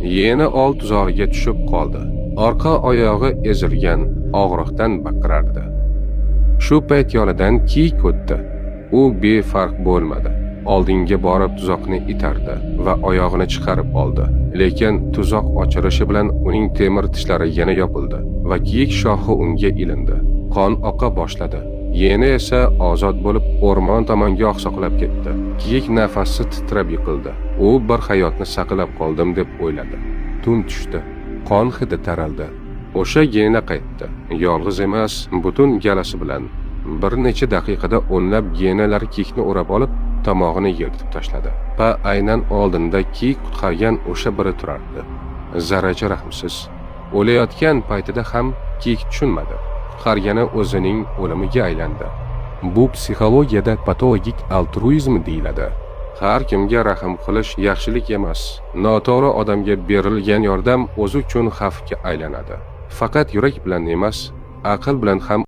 Yeni old tuzog'iga tushib qoldi. Orqa oyog'i ezilgan, og'riqdan baqirardi. Shu payt yonidan kiyik o'tdi. U befarq bo'lmadi. Oldinga borib tuzoqni itardi va oyog'ini chiqarib oldi. Lekin tuzoq ochilishi bilan uning temir tishlari yana yopildi va kiyik shoxi unga ilindi. Qon oqa boshladi. Yeni esa ozod bo'lib o'rmon tomonga oqsoqlab ketdi. Kiyik nafasi titrab yiqildi. U bir hayotni saqlab qoldim deb o'yladi. Tun tushdi. Qon hidi taraldi. O'sha gena qaytdi. Yolg'iz emas, butun galasi bilan. Bir necha daqiqada o'nlab genalar kiyikni o'rab olib, tomog'ini yirtib tashladi. Aynan oldinda kiyik qutqargan o'sha biri turardi. Zarracha rahmsiz. O'layotgan paytida ham kiyik tushunmadi. Qutqargani o'zining o'limiga aylandi. Bu psixologiyada patologik altruizm deyiladi. Har kimga rahm qilish yaxshilik emas. Noto'g'ri odamga berilgan yordam o'zi uchun xavfga aylanadi. Faqat yurak bilan emas, aql bilan ham